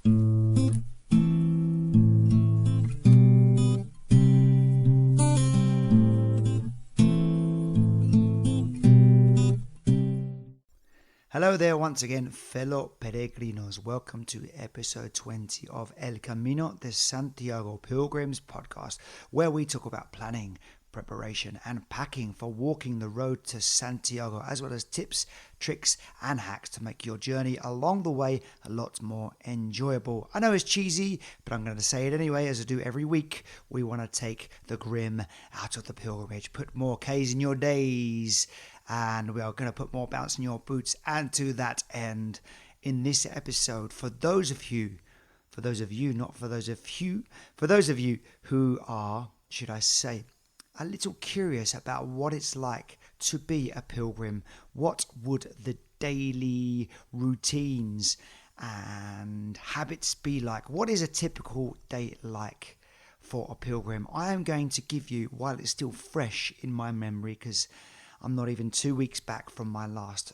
Hello there once again, fellow peregrinos. Welcome to episode 20 of El Camino de Santiago Pilgrims podcast, where we talk about planning, preparation and packing for walking the road to Santiago, as well as tips, tricks and hacks to make your journey along the way a lot more enjoyable. I know it's cheesy, but I'm going to say it anyway, as I do every week. We want to take the grim out of the pilgrimage, put more K's in your days, and we are going to put more bounce in your boots. And to that end, in this episode, for those of you who are, should I say, a little curious about what it's like to be a pilgrim, what would the daily routines and habits be like? What is a typical day like for a pilgrim? I am going to give you, while it's still fresh in my memory, because I'm not even 2 weeks back from my last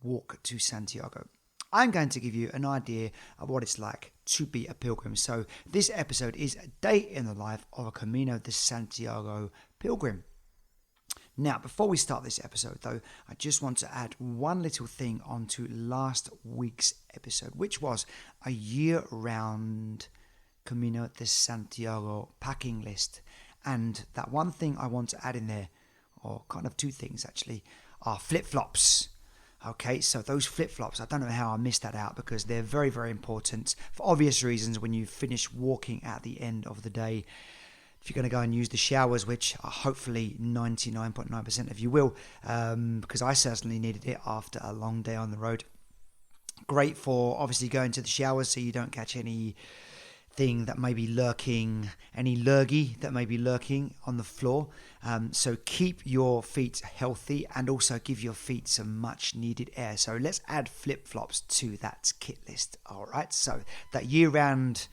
walk to Santiago, I'm going to give you an idea of what it's like to be a pilgrim. So this episode is a day in the life of a Camino de Santiago pilgrim. Now, before we start this episode, though, I just want to add one little thing onto last week's episode, which was a year-round Camino de Santiago packing list. And that one thing I want to add in there, or kind of two things actually, are flip-flops. Okay, so those flip-flops, I don't know how I missed that out, because they're very, very important for obvious reasons when you finish walking at the end of the day. If you're going to go and use the showers, which hopefully 99.9% of you will, because I certainly needed it after a long day on the road. Great for obviously going to the showers so you don't catch anything that may be lurking, any lurgy that may be lurking on the floor. So keep your feet healthy and also give your feet some much needed air. So let's add flip-flops to that kit list. All right, so that year-round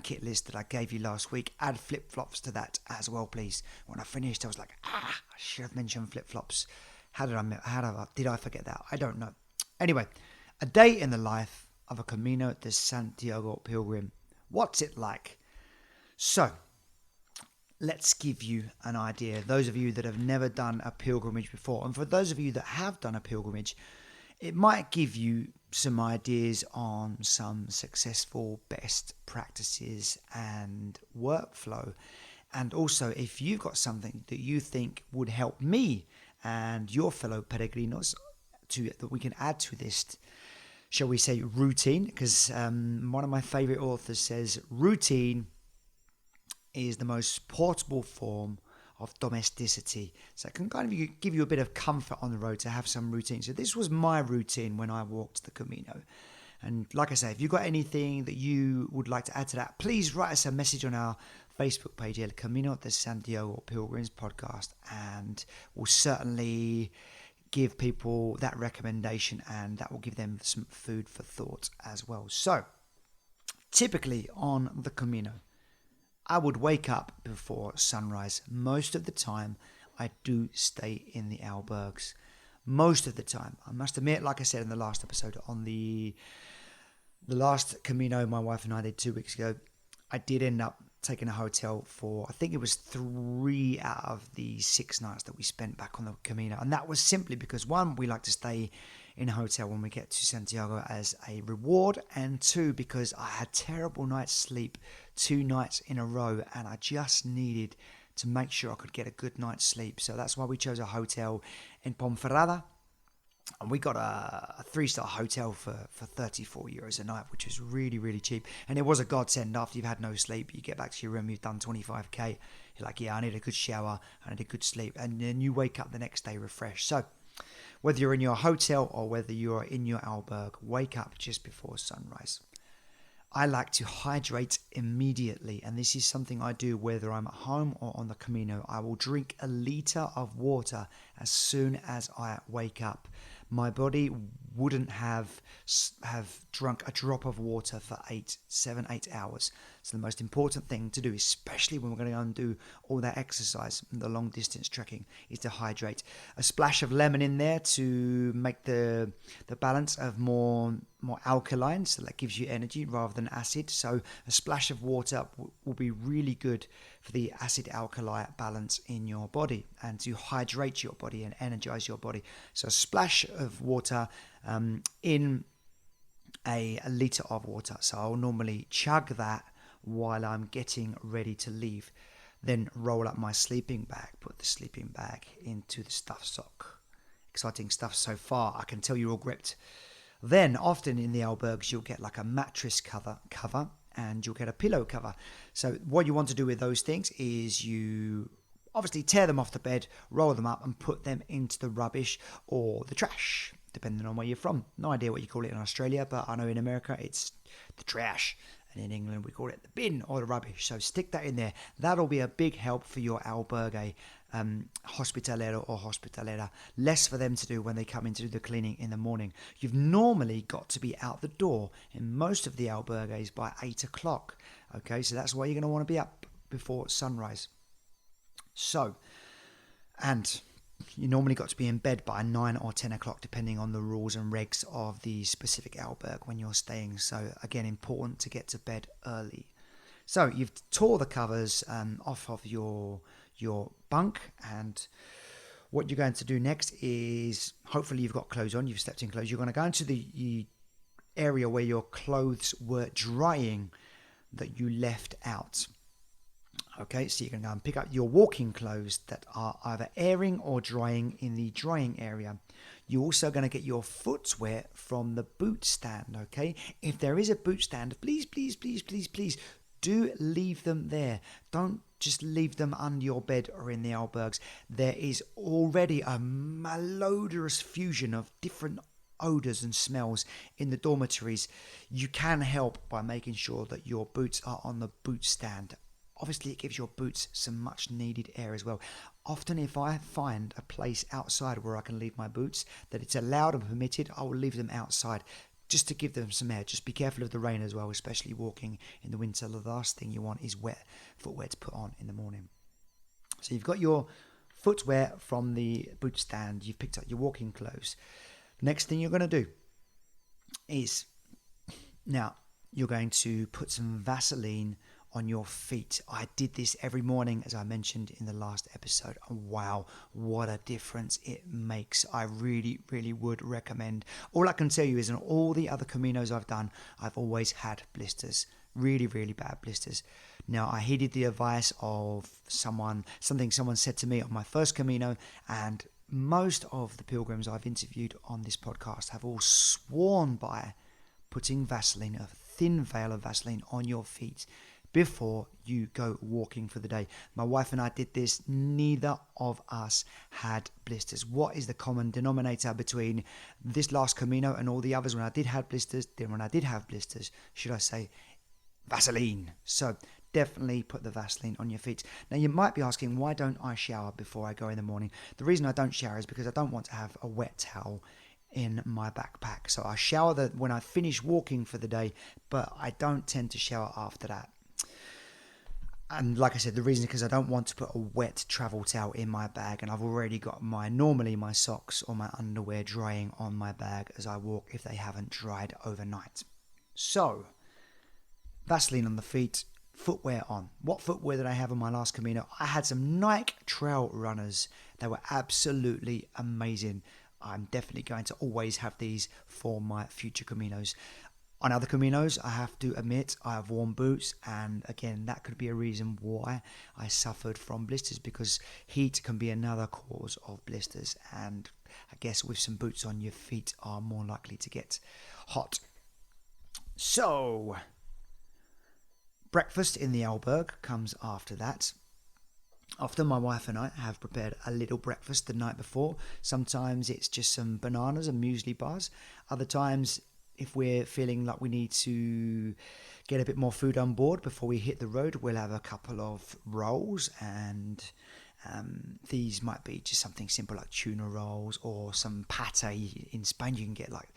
kit list that I gave you last week, add flip-flops to that as well, please. When I finished, I was like, I should have mentioned flip-flops. Did I forget that? I don't know. Anyway, a day in the life of a Camino de Santiago pilgrim. What's it like? So, let's give you an idea. Those of you that have never done a pilgrimage before, and for those of you that have done a pilgrimage, it might give you some ideas on some successful best practices and workflow. And also, if you've got something that you think would help me and your fellow peregrinos that we can add to this, shall we say, routine, because one of my favorite authors says routine is the most portable form of domesticity. So it can kind of give you a bit of comfort on the road to have some routine. So this was my routine when I walked the Camino. And like I say, if you've got anything that you would like to add to that, please write us a message on our Facebook page, El Camino de Santiago Pilgrims podcast, and we'll certainly give people that recommendation, and that will give them some food for thought as well. So, typically on the Camino, I would wake up before sunrise. Most of the time, I do stay in the albergues. Most of the time. I must admit, like I said in the last episode, on the last Camino my wife and I did 2 weeks ago, I did end up taking a hotel for, I think it was 3 out of the 6 nights that we spent back on the Camino. And that was simply because, one, we like to stay in a hotel when we get to Santiago as a reward, and 2, because I had terrible night's sleep 2 nights in a row, and I just needed to make sure I could get a good night's sleep. So that's why we chose a hotel in Ponferrada. And we got a 3-star hotel for 34 euros a night, which is really, really cheap. And it was a godsend. After you've had no sleep, you get back to your room, you've done 25k. You're like, yeah, I need a good shower, I need a good sleep. And then you wake up the next day refreshed. So whether you're in your hotel or whether you're in your albergue, wake up just before sunrise. I like to hydrate immediately, and this is something I do whether I'm at home or on the Camino. I will drink a litre of water as soon as I wake up. My body wouldn't have drunk a drop of water for 7, 8 hours. So the most important thing to do, especially when we're going to go and do all that exercise, the long distance trekking, is to hydrate. A splash of lemon in there to make the balance of more more alkaline, so that gives you energy rather than acid. So a splash of water will be really good for the acid alkali balance in your body and to hydrate your body and energize your body. So a splash of water in a litre of water. So I'll normally chug that while I'm getting ready to leave. Then roll up my sleeping bag, put the sleeping bag into the stuff sock. Exciting stuff so far. I can tell you're all gripped. Then often in the albergs you'll get like a mattress cover and you'll get a pillow cover. So what you want to do with those things is you obviously tear them off the bed, roll them up and put them into the rubbish or the trash, depending on where you're from. No idea what you call it in Australia, but I know in America it's the trash. And in England, we call it the bin or the rubbish. So stick that in there. That'll be a big help for your albergue hospitalero or hospitalera. Less for them to do when they come in to do the cleaning in the morning. You've normally got to be out the door in most of the albergues by 8 o'clock. Okay, so that's why you're going to want to be up before sunrise. So, and you normally got to be in bed by 9 or 10 o'clock, depending on the rules and regs of the specific alberg when you're staying. So again, important to get to bed early. So you've tore the covers off of your bunk, and what you're going to do next is, hopefully you've got clothes on, you've slept in clothes. You're going to go into the area where your clothes were drying that you left out. Okay, so you can go and pick up your walking clothes that are either airing or drying in the drying area. You're also going to get your footwear from the boot stand, okay? If there is a boot stand, please do leave them there. Don't just leave them under your bed or in the albergs. There is already a malodorous fusion of different odors and smells in the dormitories. You can help by making sure that your boots are on the boot stand. Obviously, it gives your boots some much needed air as well. Often if I find a place outside where I can leave my boots, that it's allowed and permitted, I will leave them outside just to give them some air. Just be careful of the rain as well, especially walking in the winter. The last thing you want is wet footwear to put on in the morning. So you've got your footwear from the boot stand. You've picked up your walking clothes. Next thing you're going to do is, now you're going to put some Vaseline on your feet. I did this every morning, as I mentioned in the last episode. Wow, what a difference it makes. I really would recommend. All I can tell you is in all the other Caminos I've done, I've always had blisters. Really bad blisters. Now, I heeded the advice of something someone said to me on my first Camino, and most of the pilgrims I've interviewed on this podcast have all sworn by putting Vaseline, a thin veil of Vaseline on your feet before you go walking for the day. My wife and I did this. Neither of us had blisters. What is the common denominator between this last Camino and all the others? When I did have blisters, should I say, Vaseline. So definitely put the Vaseline on your feet. Now you might be asking, why don't I shower before I go in the morning? The reason I don't shower is because I don't want to have a wet towel in my backpack. So I shower when I finish walking for the day, but I don't tend to shower after that. And like I said, the reason is because I don't want to put a wet travel towel in my bag, and I've already got normally my socks or my underwear drying on my bag as I walk if they haven't dried overnight. So, Vaseline on the feet, footwear on. What footwear did I have on my last Camino? I had some Nike Trail Runners. They were absolutely amazing. I'm definitely going to always have these for my future Caminos. On other Caminos, I have to admit, I have worn boots, and again, that could be a reason why I suffered from blisters, because heat can be another cause of blisters, and I guess with some boots on, your feet are more likely to get hot. So, breakfast in the alberg comes after that. Often my wife and I have prepared a little breakfast the night before. Sometimes it's just some bananas and muesli bars. Other times, if we're feeling like we need to get a bit more food on board before we hit the road, we'll have a couple of rolls, and these might be just something simple like tuna rolls or some pate. In Spain you can get like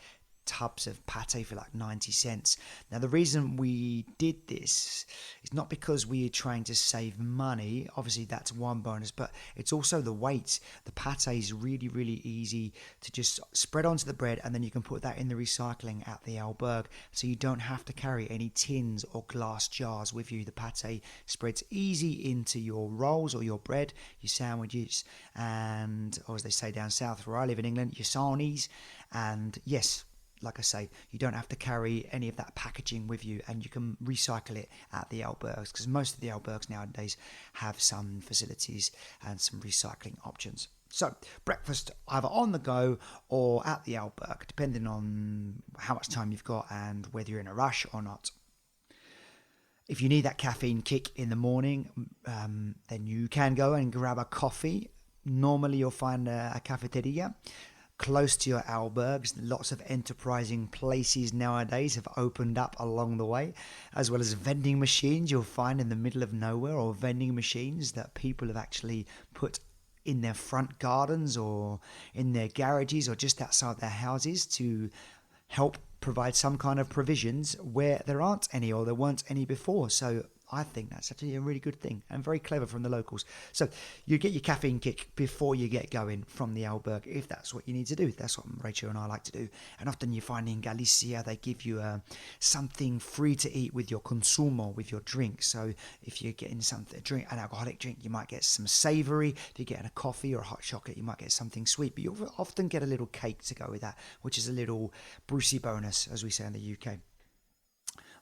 tubs of pate for like 90 cents. Now, the reason we did this is not because we are trying to save money. Obviously, that's one bonus, but it's also the weight. The pate is really, really easy to just spread onto the bread, and then you can put that in the recycling at the albergue, so you don't have to carry any tins or glass jars with you. The pate spreads easy into your rolls or your bread, your sandwiches, and, or as they say down south where I live in England, your sarnies. And yes, like I say, you don't have to carry any of that packaging with you, and you can recycle it at the albergues, because most of the albergues nowadays have some facilities and some recycling options. So breakfast either on the go or at the albergue, depending on how much time you've got and whether you're in a rush or not. If you need that caffeine kick in the morning, then you can go and grab a coffee. Normally you'll find a cafeteria close to your albergues. Lots of enterprising places nowadays have opened up along the way, as well as vending machines you'll find in the middle of nowhere, or vending machines that people have actually put in their front gardens or in their garages or just outside their houses to help provide some kind of provisions where there aren't any or there weren't any before. So I think that's actually a really good thing and very clever from the locals. So you get your caffeine kick before you get going from the albergue, if that's what you need to do. That's what Rachel and I like to do. And often you find in Galicia they give you something free to eat with your consumo, with your drink. So if you're getting something, an alcoholic drink, you might get some savoury. If you're getting a coffee or a hot chocolate, you might get something sweet. But you'll often get a little cake to go with that, which is a little Brucey bonus, as we say in the UK.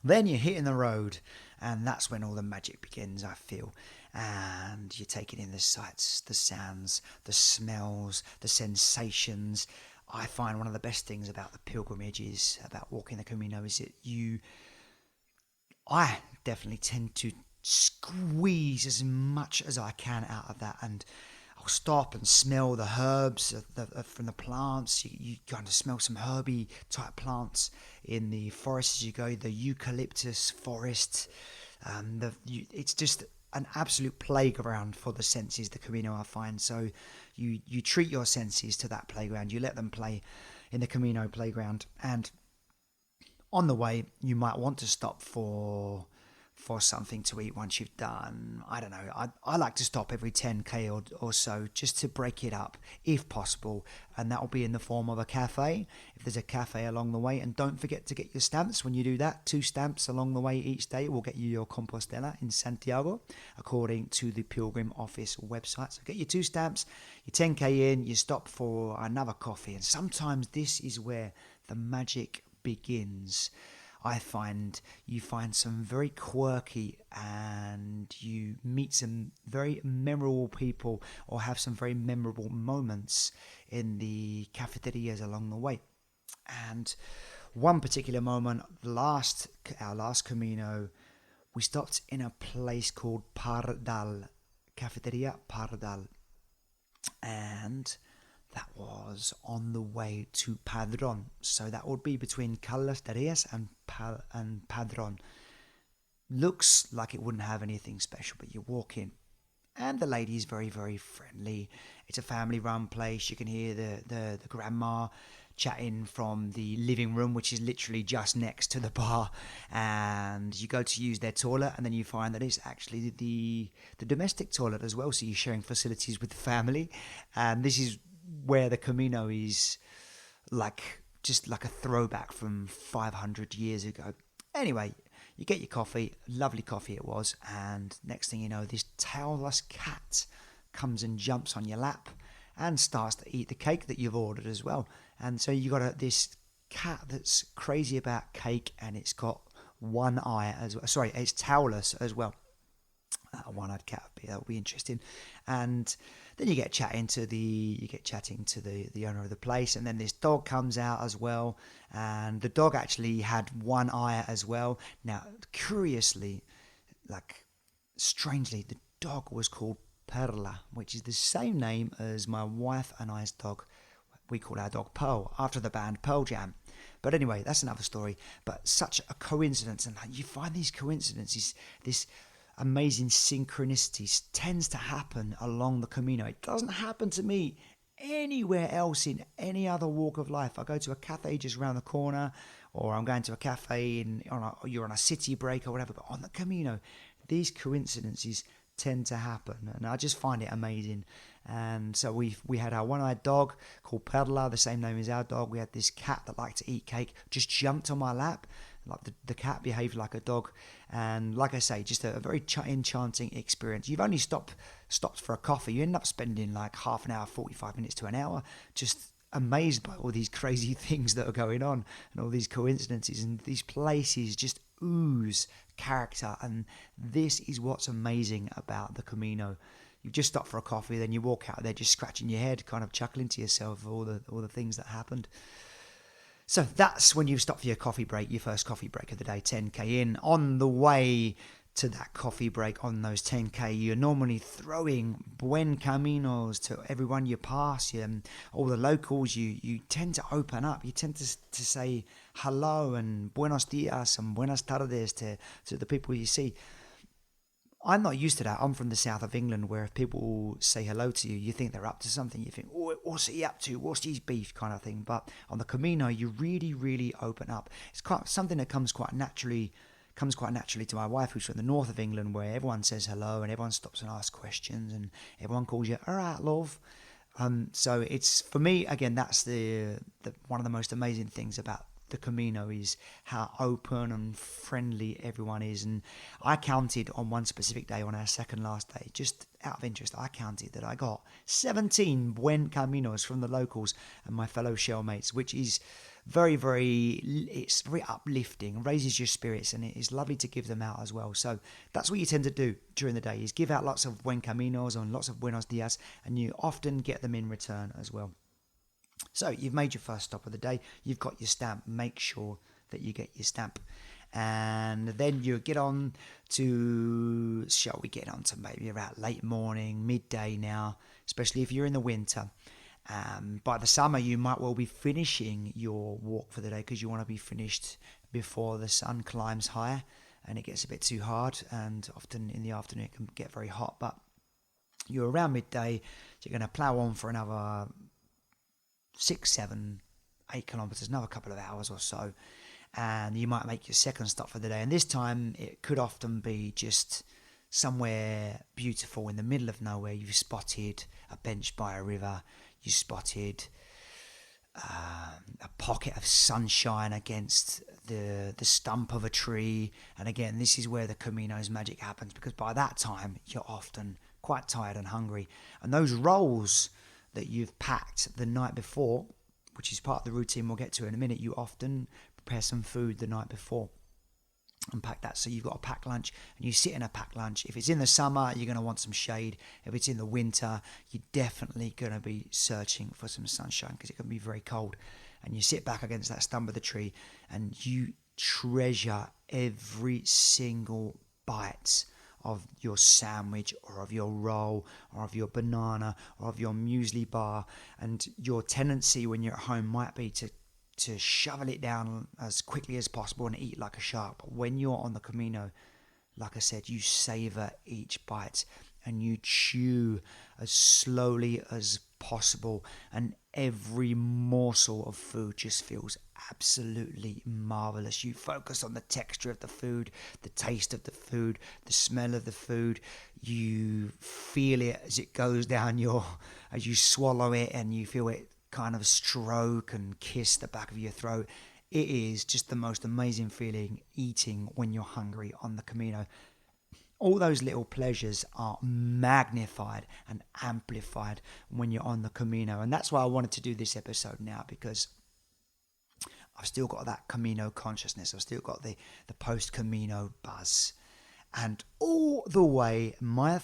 Then you're hitting the road, and that's when all the magic begins, I feel. And you're taking in the sights, the sounds, the smells, the sensations. I find one of the best things about the pilgrimages, about walking the Camino, is that I definitely tend to squeeze as much as I can out of that, and I'll stop and smell the herbs from the plants. You kind of smell some herby type plants in the forest as you go, the eucalyptus forest. It's just an absolute playground for the senses, the Camino, I find. So you treat your senses to that playground. You let them play in the Camino playground. And on the way, you might want to stop for something to eat once you've done. I don't know. I like to stop every 10k or so just to break it up if possible, and that will be in the form of a cafe if there's a cafe along the way. And don't forget to get your stamps when you do that. 2 stamps along the way each day will get you your Compostela in Santiago, according to the Pilgrim Office website. So get your 2 stamps, your 10k in, you stop for another coffee, and sometimes this is where the magic begins. I find you find some very quirky, and you meet some very memorable people or have some very memorable moments in the cafeterias along the way. And one particular moment, our last Camino, we stopped in a place called Pardal, Cafeteria Pardal, and that was on the way to Padron. So that would be between Caldas de Reis and Padron. Looks like it wouldn't have anything special, but you walk in, and the lady is very, very friendly. It's a family-run place. You can hear the grandma chatting from the living room, which is literally just next to the bar. And you go to use their toilet, and then you find that it's actually the domestic toilet as well. So you're sharing facilities with the family. And this is where the Camino is just like a throwback from 500 years ago. Anyway, you get your coffee, lovely coffee it was, and next thing you know, this tailless cat comes and jumps on your lap and starts to eat the cake that you've ordered as well. And so you got this cat that's crazy about cake, and it's got one eye as well. Sorry, it's tailless as well. A one-eyed cat, that'll be interesting. And then you get chatting to the owner of the place, and then this dog comes out as well, and the dog actually had one eye as well. Now, curiously, strangely, the dog was called Perla, which is the same name as my wife and I's dog. We call our dog Pearl, after the band Pearl Jam. But anyway, that's another story. But such a coincidence, and you find these coincidences, this amazing synchronicities tends to happen along the Camino. It doesn't happen to me anywhere else in any other walk of life. I go to a cafe just around the corner, or I'm going to a cafe you're on a city break or whatever. But on the Camino, these coincidences tend to happen, and I just find it amazing. And so we had our one-eyed dog called Perla, the same name as our dog. We had this cat that liked to eat cake, just jumped on my lap. Like the cat behaved like a dog, and like I say, just a very enchanting experience. You've only stopped for a coffee. You end up spending like half an hour, 45 minutes to an hour, just amazed by all these crazy things that are going on and all these coincidences, and these places just ooze character. And this is what's amazing about the Camino. You just stop for a coffee, then you walk out there just scratching your head, kind of chuckling to yourself all the things that happened. So that's when you stop for your coffee break, your first coffee break of the day, 10k in. On the way to that coffee break on those 10k, you're normally throwing buen caminos to everyone you pass, and all the locals. You tend to open up. You tend to say hello and buenos dias and buenas tardes to the people you see. I'm not used to that. I'm from the south of England, where if people say hello to you, you think they're up to something. You think, oh, what's he up to? What's his beef, kind of thing. But on the Camino, you really, really open up. It's quite something that comes quite naturally to my wife, who's from the north of England, where everyone says hello and everyone stops and asks questions and everyone calls you, all right, love. So it's, for me, again, that's the one of the most amazing things about the Camino, is how open and friendly everyone is. And I counted on one specific day, on our second last day, just out of interest, I counted that I got 17 buen caminos from the locals and my fellow shellmates, which is it's very uplifting, raises your spirits, and it is lovely to give them out as well. So that's what you tend to do during the day, is give out lots of buen caminos and lots of buenos dias, and you often get them in return as well. So you've made your first stop of the day, you've got your stamp, make sure that you get your stamp. And then you get on to, shall we get on to maybe about late morning, midday now, especially if you're in the winter. By the summer, you might well be finishing your walk for the day, because you want to be finished before the sun climbs higher and it gets a bit too hard, and often in the afternoon it can get very hot. But you're around midday, so you're going to plough on for another 6, 7, 8 kilometers, another couple of hours or so, and you might make your second stop for the day. And this time it could often be just somewhere beautiful in the middle of nowhere. You've spotted a bench by a river, you spotted a pocket of sunshine against the stump of a tree. And again, this is where the Camino's magic happens, because by that time you're often quite tired and hungry, and those rolls that you've packed the night before, which is part of the routine we'll get to in a minute, you often prepare some food the night before and pack that. So you've got a packed lunch, and you sit in a packed lunch. If it's in the summer, you're going to want some shade. If it's in the winter, you're definitely going to be searching for some sunshine, because it can be very cold. And you sit back against that stump of the tree and you treasure every single bite of your sandwich, or of your roll, or of your banana, or of your muesli bar. And your tendency when you're at home might be to shovel it down as quickly as possible and eat like a shark. But when you're on the Camino, like I said, you savor each bite and you chew as slowly as possible, and every morsel of food just feels absolutely marvelous. You focus on the texture of the food, the taste of the food, the smell of the food. You feel it as it goes down as you swallow it, and you feel it kind of stroke and kiss the back of your throat. It is just the most amazing feeling, eating when you're hungry on the Camino. All those little pleasures are magnified and amplified when you're on the Camino. And that's why I wanted to do this episode now, because I've still got that Camino consciousness. I've still got the post-Camino buzz. And all the way, my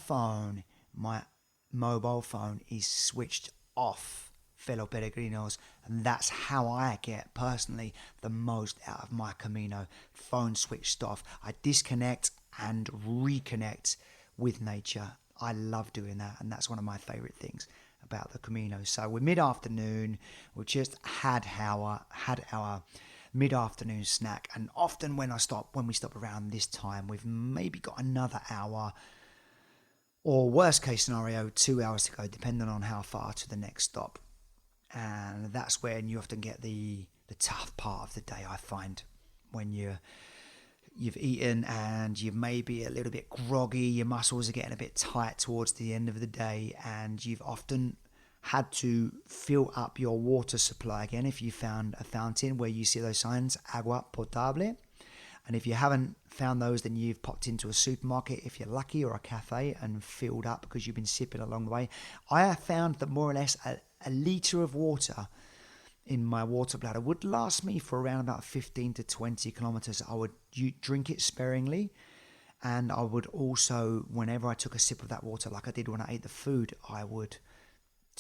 mobile phone is switched off, fellow peregrinos. And that's how I get, personally, the most out of my Camino. Phone switched off. I disconnect and reconnect with nature. I love doing that, and that's one of my favorite things about the Camino. So we're mid-afternoon, we just had our mid-afternoon snack, and often when we stop around this time, we've maybe got another hour or worst case scenario, 2 hours to go, depending on how far to the next stop. And that's when you often get the tough part of the day, I find, when you've eaten and you're maybe a little bit groggy, your muscles are getting a bit tight towards the end of the day, and you've often had to fill up your water supply again. If you found a fountain where you see those signs, agua potable, and if you haven't found those, then you've popped into a supermarket if you're lucky, or a cafe, and filled up because you've been sipping along the way. I have found that more or less a litre of water in my water bladder would last me for around about 15 to 20 kilometers. I would drink it sparingly, and I would also, whenever I took a sip of that water, like I did when I ate the food, I would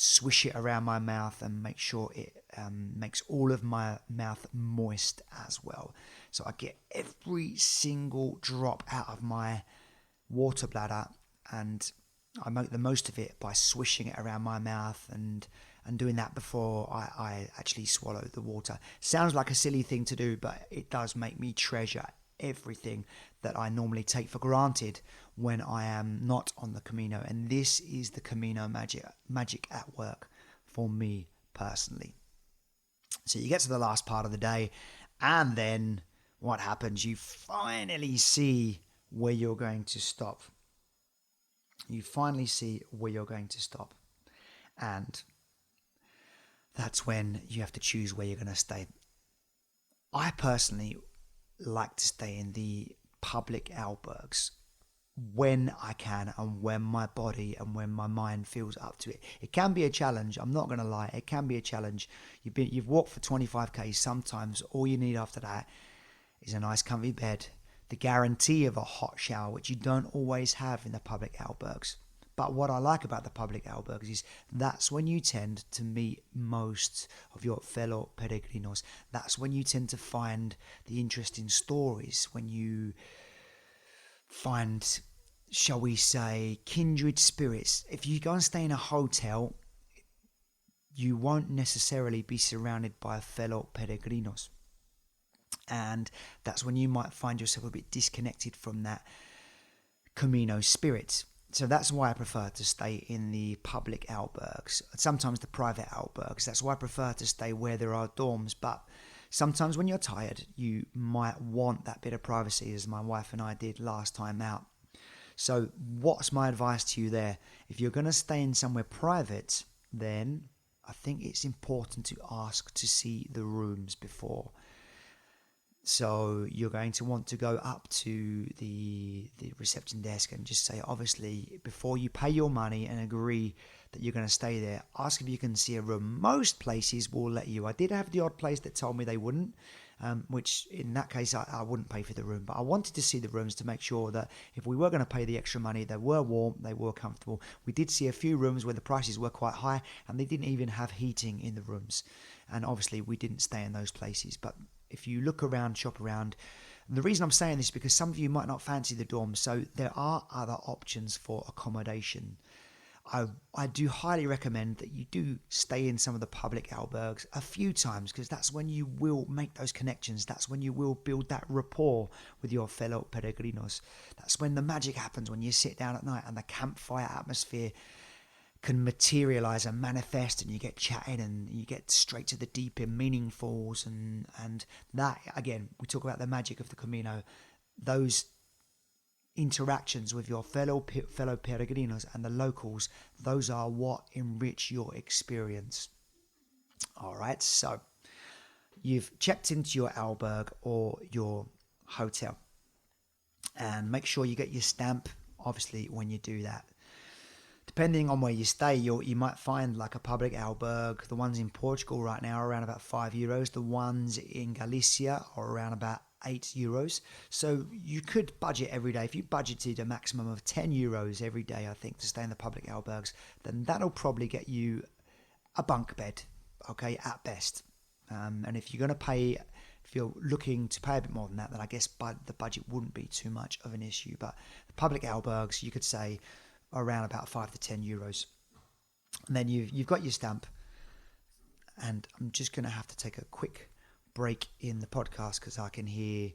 swish it around my mouth and make sure it makes all of my mouth moist as well. So I get every single drop out of my water bladder, and I make the most of it by swishing it around my mouth and doing that before I actually swallow the water. Sounds like a silly thing to do, but it does make me treasure everything that I normally take for granted when I am not on the Camino. And this is the Camino magic at work for me personally. So you get to the last part of the day, and then what happens? You finally see where you're going to stop. You finally see where you're going to stop. And that's when you have to choose where you're going to stay. I personally like to stay in the public albergs when I can, and when my body and when my mind feels up to it. It can be a challenge, I'm not going to lie, it can be a challenge. You've walked for 25k, sometimes all you need after that is a nice comfy bed, the guarantee of a hot shower, which you don't always have in the public albergs. But what I like about the public albergs is that's when you tend to meet most of your fellow peregrinos. That's when you tend to find the interesting stories, when you find, shall we say, kindred spirits. If you go and stay in a hotel, you won't necessarily be surrounded by fellow peregrinos. And that's when you might find yourself a bit disconnected from that Camino spirit. So that's why I prefer to stay in the public albergs, sometimes the private albergs. That's why I prefer to stay where there are dorms. But sometimes when you're tired, you might want that bit of privacy, as my wife and I did last time out. So what's my advice to you there? If you're going to stay in somewhere private, then I think it's important to ask to see the rooms before. So you're going to want to go up to the reception desk and just say, obviously, before you pay your money and agree that you're going to stay there, ask if you can see a room. Most places will let you. I did have the odd place that told me they wouldn't, which in that case, I wouldn't pay for the room. But I wanted to see the rooms to make sure that if we were going to pay the extra money, they were warm, they were comfortable. We did see a few rooms where the prices were quite high and they didn't even have heating in the rooms. And obviously, we didn't stay in those places. But if you look around, shop around, and the reason I'm saying this is because some of you might not fancy the dorms, so there are other options for accommodation. I do highly recommend that you do stay in some of the public albergs a few times, because that's when you will make those connections. That's when you will build that rapport with your fellow peregrinos. That's when the magic happens, when you sit down at night and the campfire atmosphere can materialize and manifest, and you get chatting and you get straight to the deeper meaningfuls, and that, again, we talk about the magic of the Camino. Those interactions with your fellow peregrinos and the locals, those are what enrich your experience. All right, so you've checked into your alberg or your hotel, and make sure you get your stamp, obviously, when you do that. Depending on where you stay, you might find like a public alberg. The ones in Portugal right now are around about €5. The ones in Galicia are around about €8. So you could budget every day. If you budgeted a maximum of €10 every day, I think, to stay in the public albergs, then that'll probably get you a bunk bed, okay, at best. And if you're going to pay, if you're looking to pay a bit more than that, then I guess the budget wouldn't be too much of an issue. But the public albergs, you could say, around about €5 to €10, and then you've got your stamp. And I'm just going to have to take a quick break in the podcast because I can hear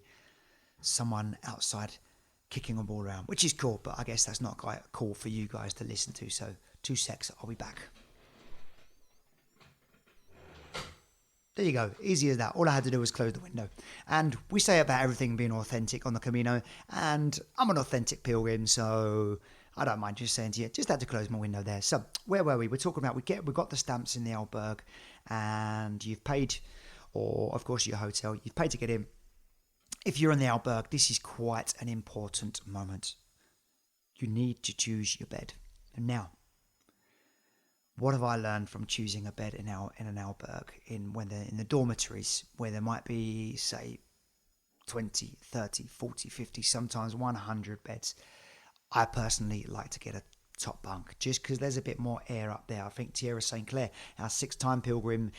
someone outside kicking a ball around, which is cool, but I guess that's not quite cool for you guys to listen to. So 2 secs, I'll be back. There you go, easy as that. All I had to do was close the window. And we say about everything being authentic on the Camino, and I'm an authentic pilgrim, so I don't mind just saying to you, just had to close my window there. So where were we? We're talking about, we've got the stamps in the albergue, and you've paid, or of course your hotel, you've paid to get in. If you're in the albergue, this is quite an important moment. You need to choose your bed. And now, what have I learned from choosing a bed in an albergue, when they're in the dormitories, where there might be, say, 20, 30, 40, 50, sometimes 100 beds? I personally like to get a top bunk, just because there's a bit more air up there. I think Tierra St. Clair, our 6-time pilgrim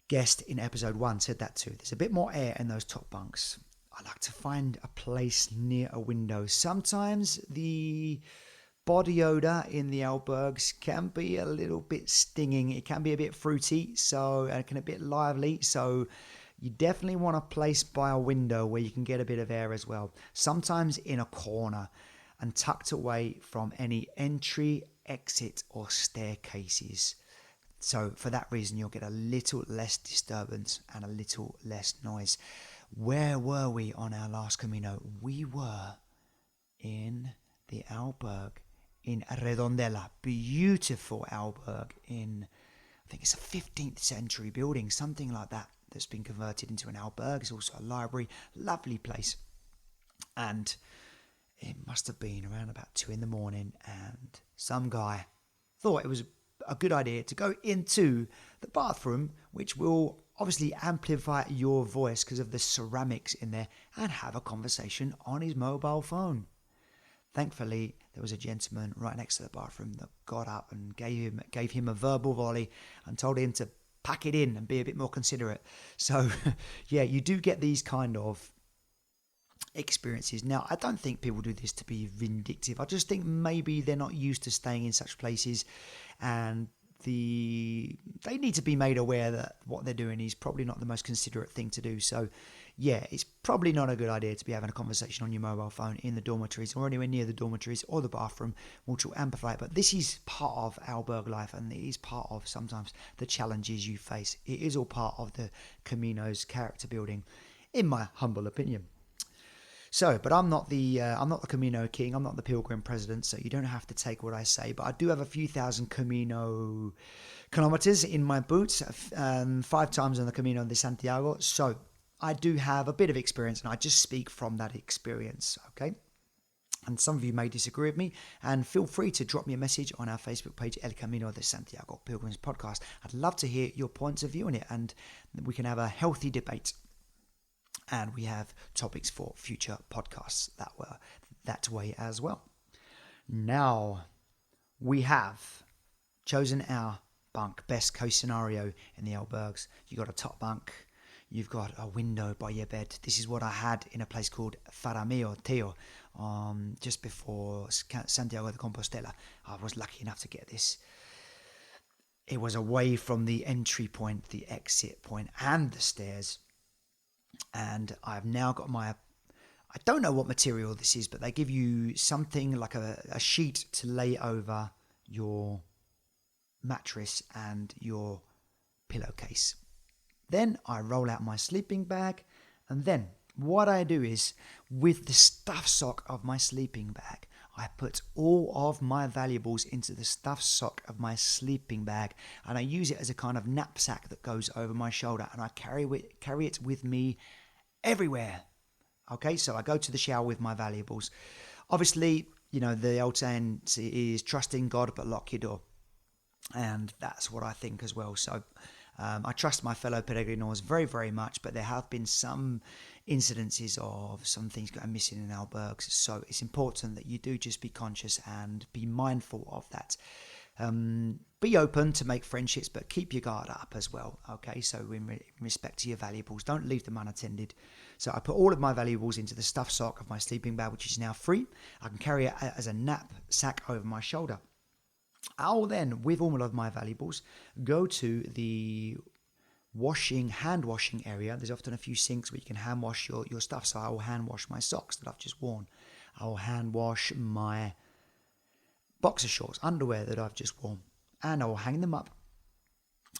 guest in episode 1, said that too. There's a bit more air in those top bunks. I like to find a place near a window. Sometimes the body odor in the albergues can be a little bit stinging. It can be a bit fruity, and it can be a bit lively. So you definitely want a place by a window where you can get a bit of air as well. Sometimes in a corner and tucked away from any entry, exit, or staircases. So for that reason, you'll get a little less disturbance and a little less noise. Where were we on our last Camino? We were in the albergue in Redondela, beautiful albergue in, I think it's a 15th century building, something like that, that's been converted into an albergue. It's also a library, lovely place. And it must have been around about 2 a.m, and some guy thought it was a good idea to go into the bathroom, which will obviously amplify your voice because of the ceramics in there, and have a conversation on his mobile phone. Thankfully, there was a gentleman right next to the bathroom that got up and gave him a verbal volley and told him to pack it in and be a bit more considerate. So, yeah, you do get these kind of experiences. Now, I don't think people do this to be vindictive. I just think maybe they're not used to staying in such places, and they need to be made aware that what they're doing is probably not the most considerate thing to do. So yeah, it's probably not a good idea to be having a conversation on your mobile phone in the dormitories or anywhere near the dormitories or the bathroom, which will amplify it. But this is part of albergue life, and it is part of sometimes the challenges you face. It is all part of the Camino's character building, in my humble opinion. So, but I'm not the Camino King. I'm not the Pilgrim President, so you don't have to take what I say. But I do have a few thousand Camino kilometers in my boots, 5 times on the Camino de Santiago. So I do have a bit of experience, and I just speak from that experience, okay? And some of you may disagree with me, and feel free to drop me a message on our Facebook page, El Camino de Santiago Pilgrims Podcast. I'd love to hear your points of view on it, and we can have a healthy debate. And we have topics for future podcasts that way as well. Now, we have chosen our bunk, best case scenario in the albergues. You got a top bunk, you've got a window by your bed. This is what I had in a place called Farameo Teo, just before Santiago de Compostela. I was lucky enough to get this. It was away from the entry point, the exit point, and the stairs. And I've now got I don't know what material this is, but they give you something like a sheet to lay over your mattress and your pillowcase. Then I roll out my sleeping bag, and then what I do is, with the stuff sock of my sleeping bag, I put all of my valuables into the stuff sock of my sleeping bag, and I use it as a kind of knapsack that goes over my shoulder, and I carry it with me everywhere. Okay, so I go to the shower with my valuables. Obviously, you know, the old saying is trust in God, but lock your door. And that's what I think as well. So I trust my fellow peregrinos very, very much, but there have been some incidences of some things going missing in albergues. So it's important that you do just be conscious and be mindful of that. Be open to make friendships, but keep your guard up as well. Okay, so in respect to your valuables, don't leave them unattended. So I put all of my valuables into the stuff sock of my sleeping bag, which is now free. I can carry it as a knapsack over my shoulder. I'll then, with all of my valuables, go to the hand washing area. There's often a few sinks where you can hand wash your stuff, so I will hand wash my socks that I've just worn. I'll hand wash my boxer shorts, underwear that I've just worn, and I will hang them up,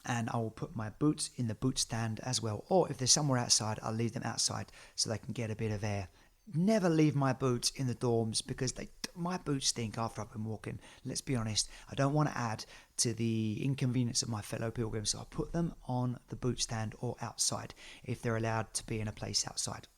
and I will put my boots in the boot stand as well. Or if there's somewhere outside, I'll leave them outside so they can get a bit of air. Never leave my boots in the dorms because my boots stink after I've been walking. Let's be honest. I don't want to add to the inconvenience of my fellow pilgrims, so I put them on the boot stand or outside if they're allowed to be in a place outside.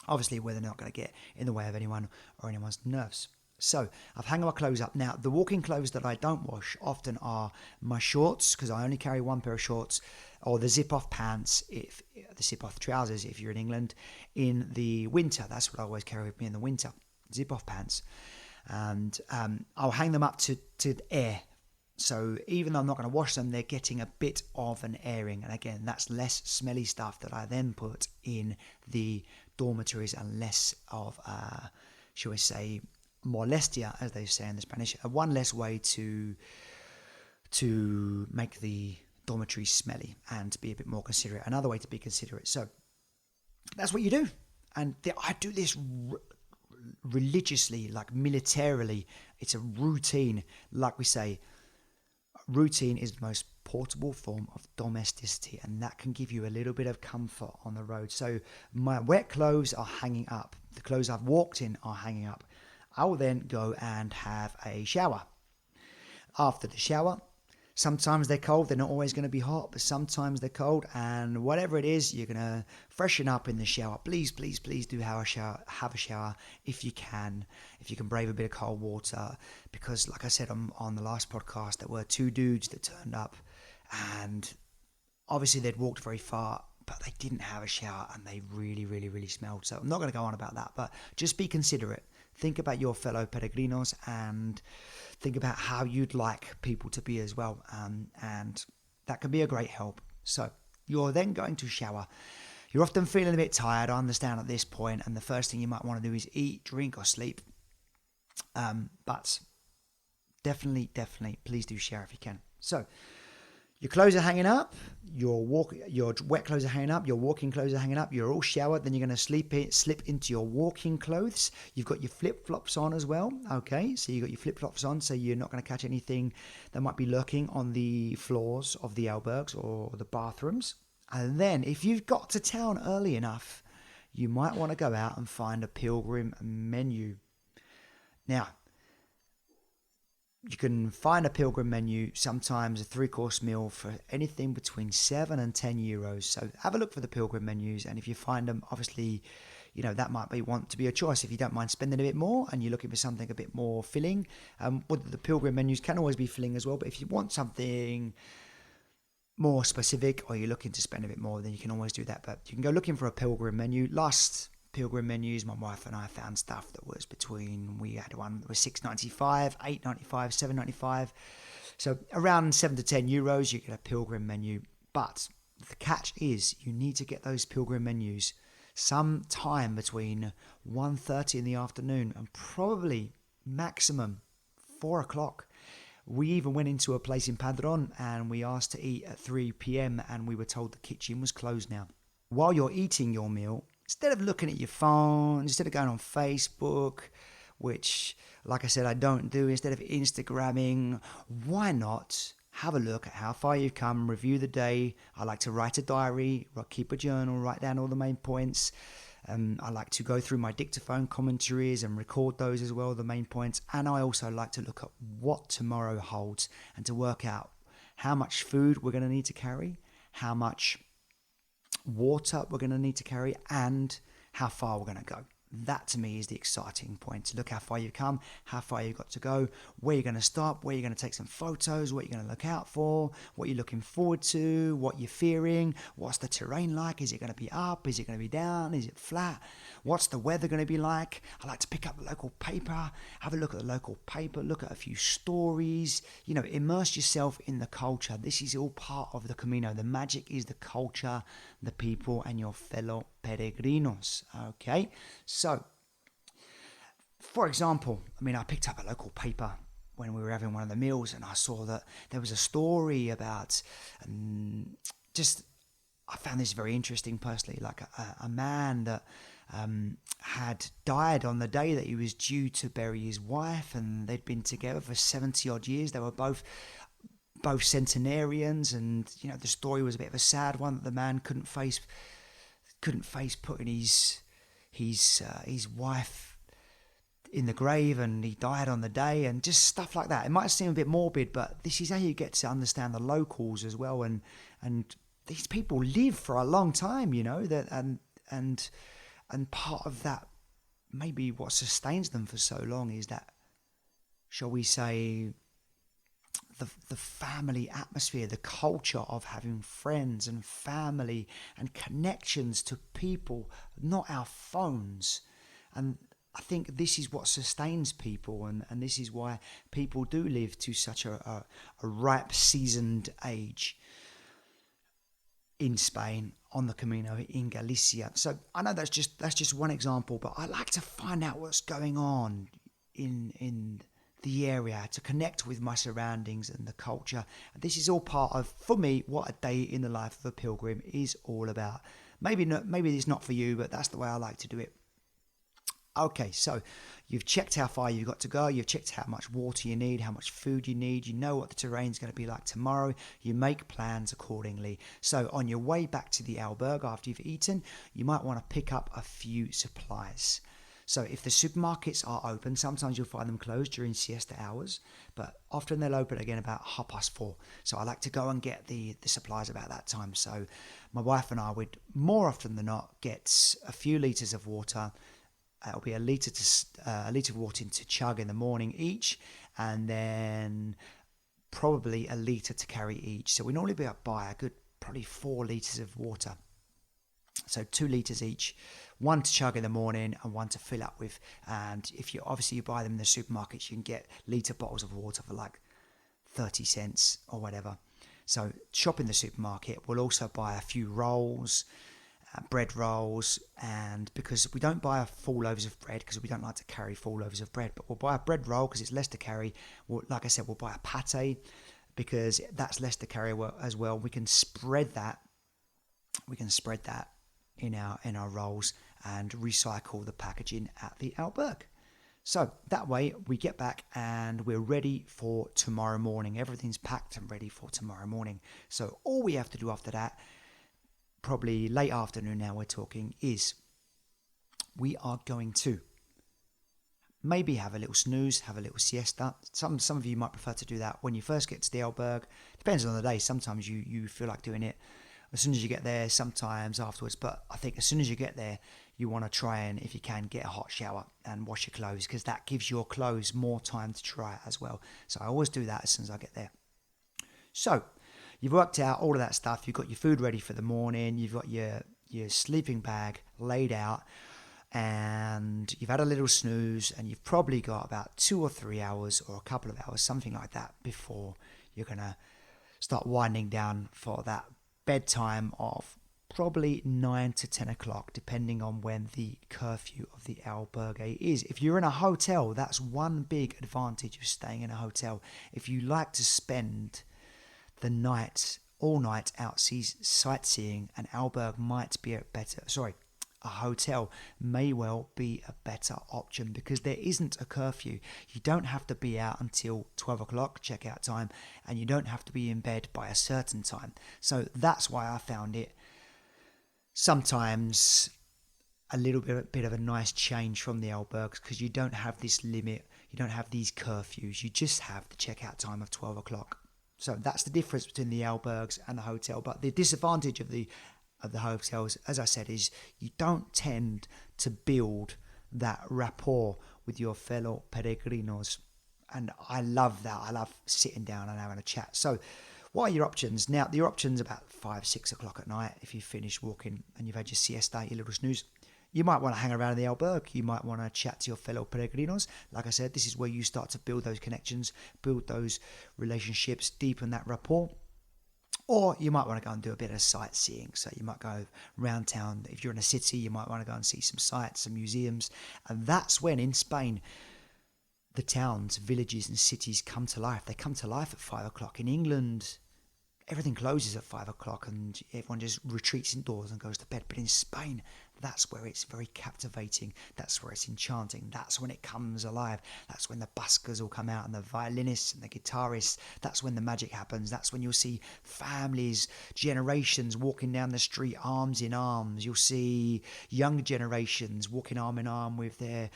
Obviously, where they're not going to get in the way of anyone or anyone's nerves. So I've hung my clothes up. Now, the walking clothes that I don't wash often are my shorts, because I only carry one pair of shorts, or the zip-off pants, if the zip-off trousers if you're in England, in the winter. That's what I always carry with me in the winter, zip-off pants. And I'll hang them up to air. So even though I'm not going to wash them, they're getting a bit of an airing. And again, that's less smelly stuff that I then put in the dormitories and less of, shall we say, molestia, as they say in the Spanish, one less way to make the dormitory smelly and to be a bit more considerate, another way to be considerate. So that's what you do. And I do this religiously, like militarily. It's a routine. Like we say, routine is the most portable form of domesticity, and that can give you a little bit of comfort on the road. So my wet clothes are hanging up. The clothes I've walked in are hanging up. I will then go and have a shower. After the shower, sometimes they're cold. They're not always going to be hot, but sometimes they're cold. And whatever it is, you're going to freshen up in the shower. Please, please, please do have a shower if you can. If you can brave a bit of cold water. Because like I said on the last podcast, there were two dudes that turned up. And obviously they'd walked very far, but they didn't have a shower and they really, really, really smelled. So I'm not going to go on about that, but just be considerate. Think about your fellow peregrinos and think about how you'd like people to be as well. And that can be a great help. So you're then going to shower. You're often feeling a bit tired, I understand at this point, and the first thing you might want to do is eat, drink, or sleep. But definitely, please do shower if you can. So your clothes are hanging up, your wet clothes are hanging up, your walking clothes are hanging up, you're all showered, then you're going to slip into your walking clothes. You've got your flip-flops on as well, okay? So you've got your flip-flops on, so you're not going to catch anything that might be lurking on the floors of the albergues or the bathrooms. And then, if you've got to town early enough, you might want to go out and find a pilgrim menu. Now, you can find a pilgrim menu, sometimes a 3-course meal for anything between 7 and 10 euros. So have a look for the pilgrim menus, and if you find them, obviously, that might want to be a choice. If you don't mind spending a bit more and you're looking for something a bit more filling, the pilgrim menus can always be filling as well. But if you want something more specific or you're looking to spend a bit more, then you can always do that. But you can go looking for a pilgrim menu. Last pilgrim menus, my wife and I found stuff that was we had one that was €6.95, €8.95, €7.95. So around 7 to 10 euros, you get a pilgrim menu. But the catch is you need to get those pilgrim menus sometime between 1:30 in the afternoon and probably maximum 4 o'clock. We even went into a place in Padron and we asked to eat at 3 p.m. and we were told the kitchen was closed now. While you're eating your meal, instead of looking at your phone, instead of going on Facebook, which, like I said, I don't do, instead of Instagramming, why not have a look at how far you've come, review the day. I like to write a diary, keep a journal, write down all the main points. I like to go through my dictaphone commentaries and record those as well, the main points. And I also like to look at what tomorrow holds and to work out how much food we're going to need to carry, how much water we're going to need to carry, and how far we're going to go. That to me is the exciting point, to look how far you've come, how far you've got to go, where you're going to stop, where you're going to take some photos, what you're going to look out for, what you're looking forward to, what you're fearing, what's the terrain like, is it going to be up, is it going to be down, is it flat, what's the weather going to be like. I like to pick up the local paper, have a look at the local paper, look at a few stories, immerse yourself in the culture. This is all part of the Camino. The magic is the culture, the people, and your fellow peregrinos, okay? So, for example, I picked up a local paper when we were having one of the meals, and I saw that there was a story about, I found this very interesting personally, like a man that had died on the day that he was due to bury his wife, and they'd been together for 70 odd years. They were both centenarians, and the story was a bit of a sad one, that the man couldn't face putting his wife in the grave, and he died on the day, and just stuff like that. It might seem a bit morbid, but this is how you get to understand the locals as well, and these people live for a long time, and part of that, maybe what sustains them for so long, is that, shall we say, the family atmosphere, the culture of having friends and family and connections to people, not our phones. And I think this is what sustains people, and this is why people do live to such a ripe, seasoned age in Spain, on the Camino, in Galicia. So I know that's just one example, but I like to find out what's going on in the area, to connect with my surroundings and the culture. And this is all part of, for me, what a day in the life of a pilgrim is all about. Maybe it's not for you, but that's the way I like to do it. Okay, so you've checked how far you've got to go, you've checked how much water you need, how much food you need, you know what the terrain's going to be like tomorrow, you make plans accordingly. So on your way back to the albergue after you've eaten, you might want to pick up a few supplies. So if the supermarkets are open, sometimes you'll find them closed during siesta hours, but often they'll open again about 4:30. So I like to go and get the supplies about that time. So my wife and I would, more often than not, get a few litres of water. It'll be a litre of water to chug in the morning each, and then probably a litre to carry each. So we normally buy a good probably 4 litres of water. So 2 litres each, 1 to chug in the morning and 1 to fill up with. And if you buy them in the supermarkets, you can get litre bottles of water for like 30 cents or whatever. So shop in the supermarket. We'll also buy a few rolls, bread rolls, and because we don't buy full loaves of bread because we don't like to carry full loaves of bread, but we'll buy a bread roll because it's less to carry. Like I said, we'll buy a pate because that's less to carry as well. We can spread that in our rolls and recycle the packaging at the albergue. So that way we get back and we're ready for tomorrow morning. Everything's packed and ready for tomorrow morning. So all we have to do after that, probably late afternoon now we're talking, is we are going to maybe have a little snooze, have a little siesta. Some of you might prefer to do that when you first get to the albergue. Depends on the day. Sometimes you feel like doing it as soon as you get there, sometimes afterwards. But I think as soon as you get there, you want to try and, if you can, get a hot shower and wash your clothes, because that gives your clothes more time to dry as well. So I always do that as soon as I get there. So you've worked out all of that stuff. You've got your food ready for the morning. You've got your sleeping bag laid out, and you've had a little snooze, and you've probably got about 2 or 3 hours or a couple of hours, something like that, before you're going to start winding down for that bedtime of probably 9 to 10 o'clock, depending on when the curfew of the albergue is. If you're in a hotel, that's one big advantage of staying in a hotel. If you like to spend the night, all night out sightseeing, an albergue might be a hotel may well be a better option, because there isn't a curfew. You don't have to be out until 12 o'clock checkout time, and you don't have to be in bed by a certain time. So that's why I found it sometimes a little bit of a nice change from the albergues, because you don't have this limit, you don't have these curfews, you just have the checkout time of 12 o'clock. So that's the difference between the albergues and the hotel. But the disadvantage of the hotels, as I said, is you don't tend to build that rapport with your fellow peregrinos. And I love that. I love sitting down and having a chat. So what are your options? Now, your options about 5-6 o'clock at night, if you finish walking and you've had your siesta, your little snooze. You might want to hang around in the albergue. You might want to chat to your fellow peregrinos. Like I said, this is where you start to build those connections, build those relationships, deepen that rapport. Or you might want to go and do a bit of sightseeing. So you might go around town. If you're in a city, you might want to go and see some sites, some museums. And that's when, in Spain, the towns, villages and cities come to life. They come to life at 5 o'clock. In England, everything closes at 5 o'clock and everyone just retreats indoors and goes to bed. But in Spain, That's where it's very captivating. That's where it's enchanting. That's when it comes alive. That's when the buskers will come out and the violinists and the guitarists. That's when the magic happens. That's when you'll see families, generations walking down the street arms in arms. You'll see younger generations walking arm in arm with their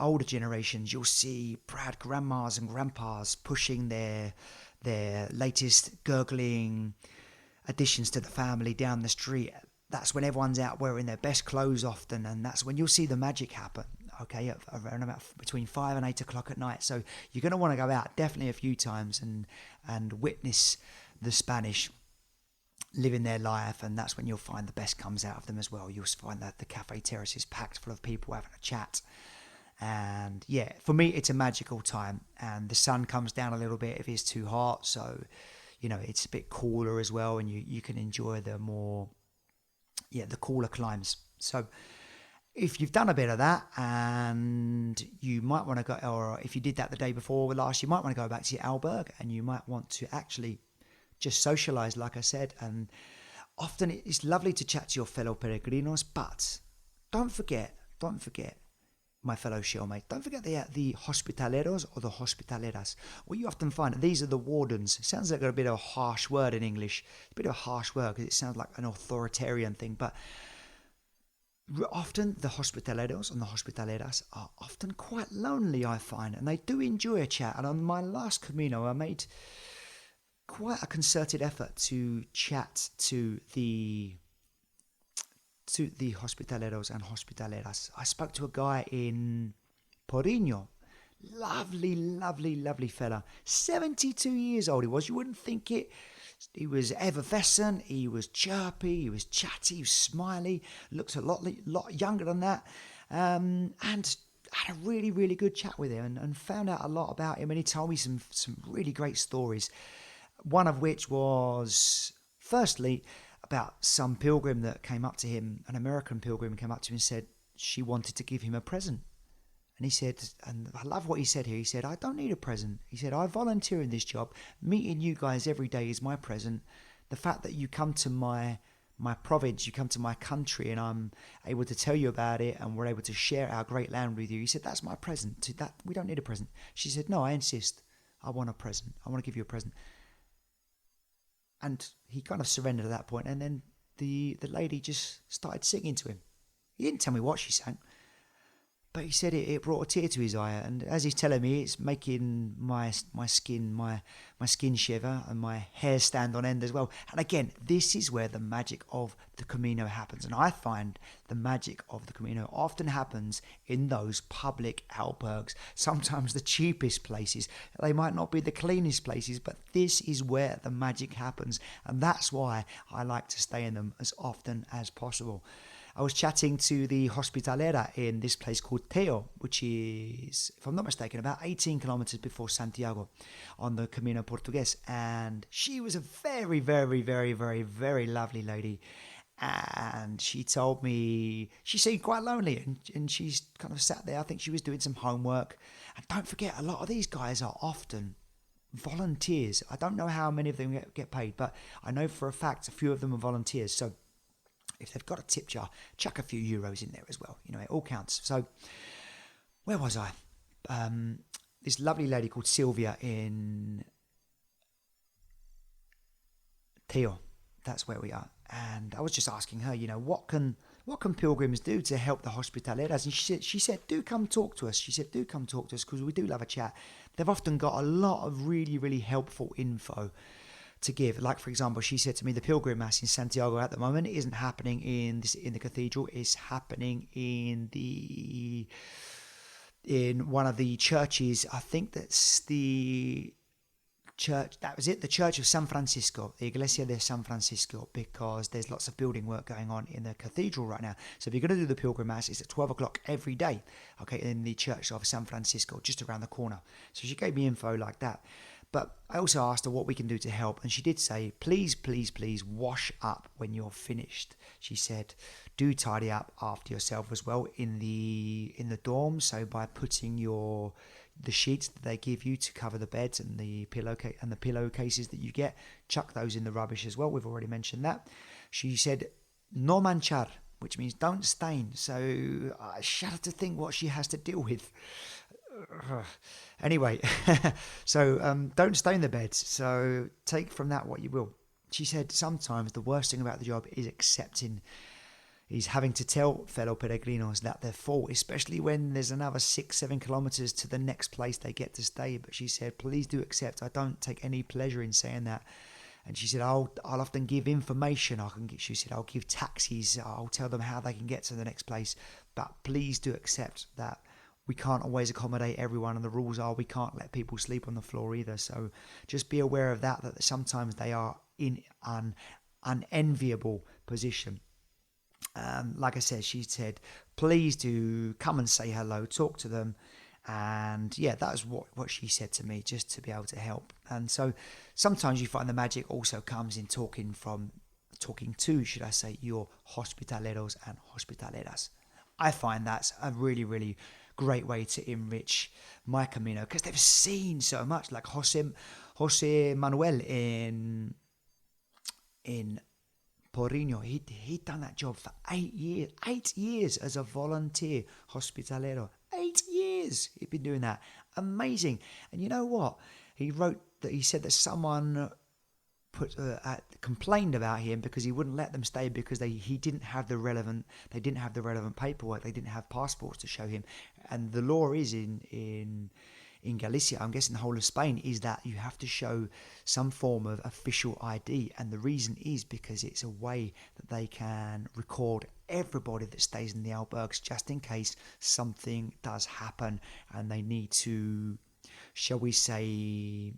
older generations. You'll see proud grandmas and grandpas pushing their latest gurgling additions to the family down the street. That's when everyone's out wearing their best clothes often, and that's when you'll see the magic happen, okay, around about between 5 and 8 o'clock at night. So you're going to want to go out definitely a few times and witness the Spanish living their life, and that's when you'll find the best comes out of them as well. You'll find that the cafe terraces packed full of people having a chat. And yeah, for me, it's a magical time, and the sun comes down a little bit if it's too hot. So, it's a bit cooler as well, and you can enjoy the cooler climes. So if you've done a bit of that, and you might want to go, or if you did that the day before last, you might want to go back to your albergue, and you might want to actually just socialize, like I said. And often it's lovely to chat to your fellow peregrinos, but don't forget, my fellow shellmates, don't forget the hospitaleros or the hospitaleras. What you often find, these are the wardens. It sounds like a bit of a harsh word in English. It's a bit of a harsh word because it sounds like an authoritarian thing, but often the hospitaleros and the hospitaleras are often quite lonely, I find, and they do enjoy a chat. And on my last Camino, I made quite a concerted effort to chat to the hospitaleros and hospitaleras. I spoke to a guy in Porriño. Lovely fella. 72 years old he was. You wouldn't think it. He was effervescent, he was chirpy, he was chatty, he was smiley, looked a lot younger than that, and had a really good chat with him and found out a lot about him, and he told me some really great stories. One of which was, firstly, about some pilgrim that came up to him, an American pilgrim came up to him and said she wanted to give him a present. And he said, and I love what he said here, he said, I don't need a present. He said, I volunteer in this job. Meeting you guys every day is my present. The fact that you come to my province, you come to my country, and I'm able to tell you about it, and we're able to share our great land with you. He said, that's my present. To that, we don't need a present. She said, no, I insist. I want a present. I want to give you a present. And he kind of surrendered at that point, and then the lady just started singing to him. He didn't tell me what she sang, but he said it brought a tear to his eye, and as he's telling me, it's making my skin shiver and my hair stand on end as well. And again, this is where the magic of the Camino happens, and I find the magic of the Camino often happens in those public albergues, sometimes the cheapest places. They might not be the cleanest places, but this is where the magic happens, and that's why I like to stay in them as often as possible. I was chatting to the hospitalera in this place called Teo, which is, if I'm not mistaken, about 18 kilometers before Santiago on the Camino Portuguese. And she was a very lovely lady. And she told me she seemed quite lonely, and she's kind of sat there. I think she was doing some homework. And don't forget, a lot of these guys are often volunteers. I don't know how many of them get paid, but I know for a fact a few of them are volunteers. So if they've got a tip jar, chuck a few euros in there as well. It all counts. So where was I? This lovely lady called Sylvia in Teo. That's where we are. And I was just asking her, what can pilgrims do to help the hospitaleras? And she said, do come talk to us. She said, do come talk to us, because we do love a chat. They've often got a lot of really helpful info to give. Like, for example, she said to me, the Pilgrim Mass in Santiago at the moment isn't happening in the cathedral. It's happening in one of the churches. I think that's the church. That was it. The Church of San Francisco, the Iglesia de San Francisco, because there's lots of building work going on in the cathedral right now. So if you're going to do the Pilgrim Mass, it's at 12 o'clock every day, okay, in the Church of San Francisco, just around the corner. So she gave me info like that. But I also asked her what we can do to help, and she did say, please wash up when you're finished. She said, do tidy up after yourself as well in the dorm. So by putting the sheets that they give you to cover the beds and the pillowcases that you get, chuck those in the rubbish as well. We've already mentioned that. She said, no manchar, which means don't stain. So I shudder to think what she has to deal with. Anyway, so don't stain the beds. So take from that what you will. She said sometimes the worst thing about the job is having to tell fellow peregrinos that they're full, especially when there's another 6-7 kilometers to the next place they get to stay. But she said, please do accept, I don't take any pleasure in saying that. And she said, I'll often give information. She said, I'll give taxis. I'll tell them how they can get to the next place. But please do accept that we can't always accommodate everyone, and the rules are we can't let people sleep on the floor either. So just be aware of that sometimes they are in an unenviable position. Like I said, she said, please do come and say hello, talk to them. And yeah, that was what she said to me, just to be able to help. And so sometimes you find the magic also comes in talking to, should I say, your hospitaleros and hospitaleras. I find that's a really, really great way to enrich my Camino, because they've seen so much. Like Jose Manuel in Porriño, he'd done that job for 8 years. 8 years as a volunteer hospitalero. 8 years he'd been doing that. Amazing. And you know what? He said that someone complained about him because he wouldn't let them stay because they didn't have the relevant paperwork. They didn't have passports to show him. And the law is in Galicia, I'm guessing the whole of Spain, is that you have to show some form of official ID. And the reason is because it's a way that they can record everybody that stays in the albergues, just in case something does happen and they need to, shall we say,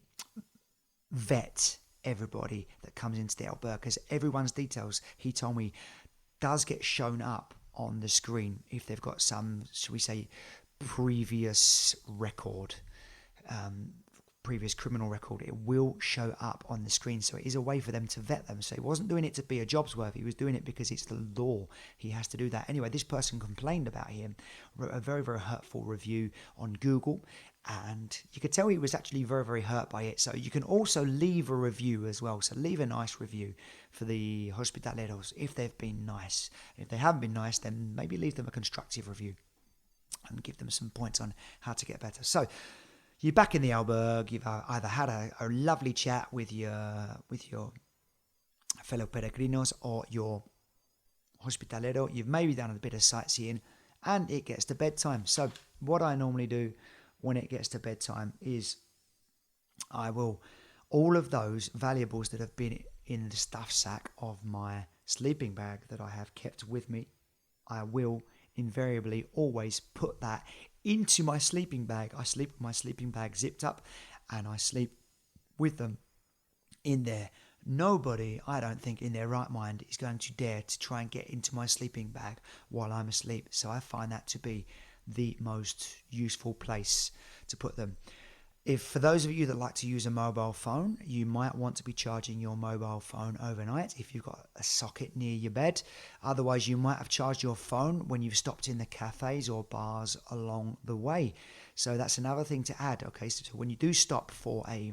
vet everybody that comes into the albergue, because everyone's details, he told me, does get shown up on the screen if they've got some, shall we say, previous criminal record. It will show up on the screen, so it is a way for them to vet them. So he wasn't doing it to be a job's worth, he was doing it because it's the law. He has to do that. Anyway, this person complained about him, wrote a very, very hurtful review on Google, and you could tell he was actually very, very hurt by it. So you can also leave a review as well. So leave a nice review for the hospitaleros if they've been nice. If they haven't been nice, then maybe leave them a constructive review and give them some points on how to get better. So you're back in the albergue. You've either had a lovely chat with your fellow peregrinos or your hospitalero. You've maybe done a bit of sightseeing, and it gets to bedtime. So what I normally do when it gets to bedtime is all of those valuables that have been in the stuff sack of my sleeping bag that I have kept with me, I will invariably always put that into my sleeping bag. I sleep with my sleeping bag zipped up, and I sleep with them in there. Nobody, I don't think, in their right mind is going to dare to try and get into my sleeping bag while I'm asleep. So I find that to be the most useful place to put them. If for those of you that like to use a mobile phone, you might want to be charging your mobile phone overnight if you've got a socket near your bed. Otherwise, you might have charged your phone when you've stopped in the cafes or bars along the way. So that's another thing to add. Okay, so when you do stop for a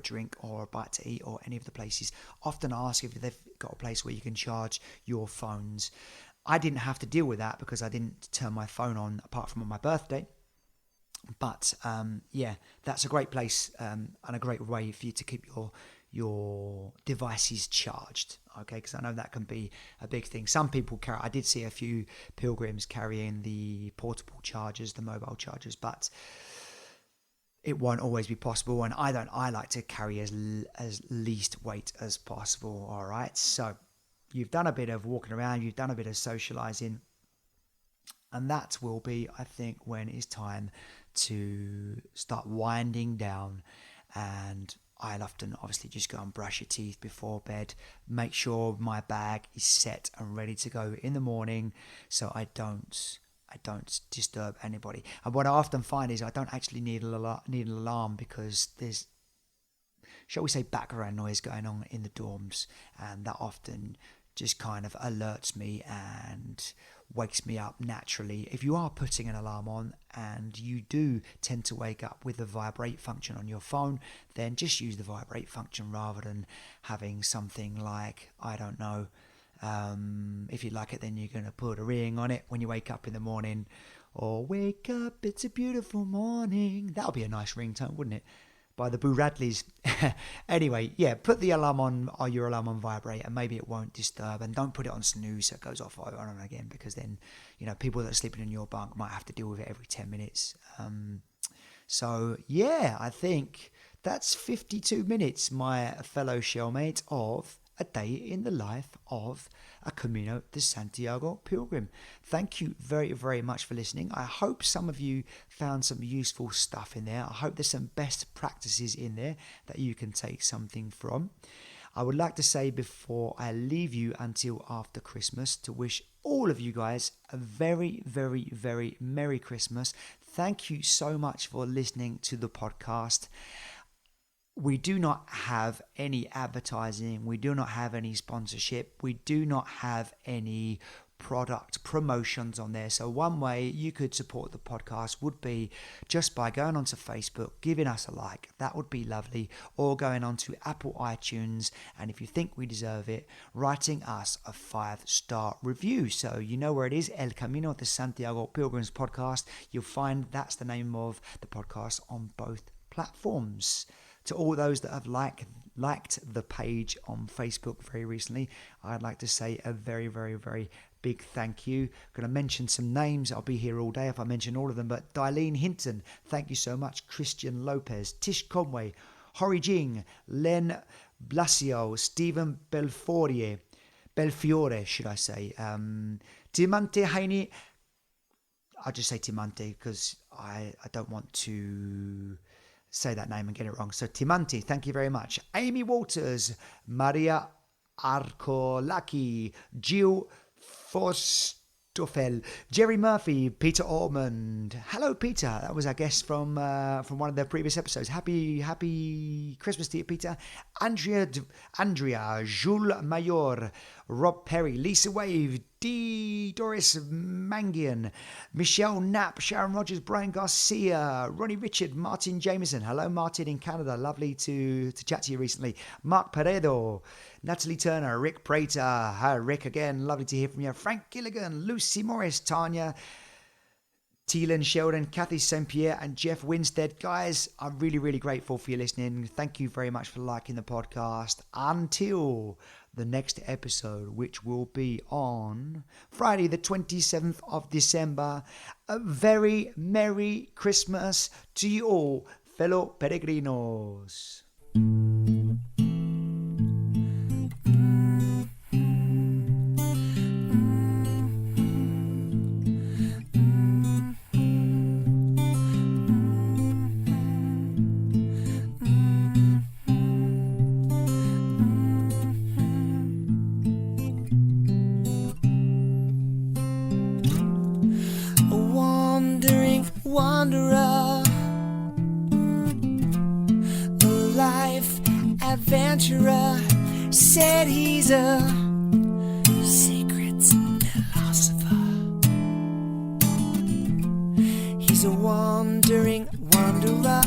drink or a bite to eat or any of the places, often ask if they've got a place where you can charge your phones. I didn't have to deal with that because I didn't turn my phone on apart from on my birthday. But yeah, that's a great place and a great way for you to keep your devices charged. Okay, because I know that can be a big thing. Some people carry. I did see a few pilgrims carrying the portable chargers, the mobile chargers, but it won't always be possible. And I like to carry as least weight as possible. All right, so you've done a bit of walking around, you've done a bit of socializing, and that will be, I think, when it's time to start winding down. And I'll often obviously just go and brush your teeth before bed, make sure my bag is set and ready to go in the morning so I don't disturb anybody. And what I often find is I don't actually need an alarm because there's, shall we say, background noise going on in the dorms, and that often just kind of alerts me and wakes me up naturally. If you are putting an alarm on and you do tend to wake up with the vibrate function on your phone, then just use the vibrate function rather than having something like, I don't know, If you like it, then you're going to put a ring on it when you wake up in the morning. Or wake up, it's a beautiful morning. That would be a nice ringtone, wouldn't it? By the Boo Radleys. Anyway, yeah, put the alarm on, or your alarm on vibrate, and maybe it won't disturb. And don't put it on snooze so it goes off over and again, because then, people that are sleeping in your bunk might have to deal with it every 10 minutes. So, yeah, I think that's 52 minutes, my fellow shellmate, of a day in the life of a Camino de Santiago pilgrim. Thank you very, very much for listening. I hope some of you found some useful stuff in there. I hope there's some best practices in there that you can take something from. I would like to say, before I leave you until after Christmas, to wish all of you guys a very, very, very Merry Christmas. Thank you so much for listening to the podcast. We do not have any advertising. We do not have any sponsorship. We do not have any product promotions on there. So one way you could support the podcast would be just by going onto Facebook, giving us a like. That would be lovely. Or going onto Apple iTunes, and if you think we deserve it, writing us a 5-star review. So you know where it is, El Camino de Santiago Pilgrims Podcast. You'll find that's the name of the podcast on both platforms. To all those that have liked the page on Facebook very recently, I'd like to say a very, very, very big thank you. I'm going to mention some names. I'll be here all day if I mention all of them. But Dailene Hinton, thank you so much. Christian Lopez, Tish Conway, Hori Jing, Len Blasio, Stephen Belfiore, should I say. Timante Heine. I'll just say Timante because I don't want to say that name and get it wrong. So Timanti, thank you very much. Amy Walters, Maria Arkolaki, Jill Forstofel, Jerry Murphy, Peter Ormond. Hello, Peter. That was our guest from one of the previous episodes. Happy Christmas to you, Peter. Andrea, Jules Mayor, Rob Perry, Lisa Wave, D. Doris Mangian, Michelle Knapp, Sharon Rogers, Brian Garcia, Ronnie Richard, Martin Jameson. Hello, Martin in Canada. Lovely to chat to you recently. Mark Peredo, Natalie Turner, Rick Prater. Hi, Rick again. Lovely to hear from you. Frank Gilligan, Lucy Morris, Tanya, Teelan Sheldon, Kathy St. Pierre, and Jeff Winstead. Guys, I'm really, really grateful for you listening. Thank you very much for liking the podcast. Until the next episode, which will be on Friday, the 27th of December. A very Merry Christmas to you all, fellow peregrinos. Wanderer, a life adventurer, said he's a secret philosopher. He's a wandering wanderer.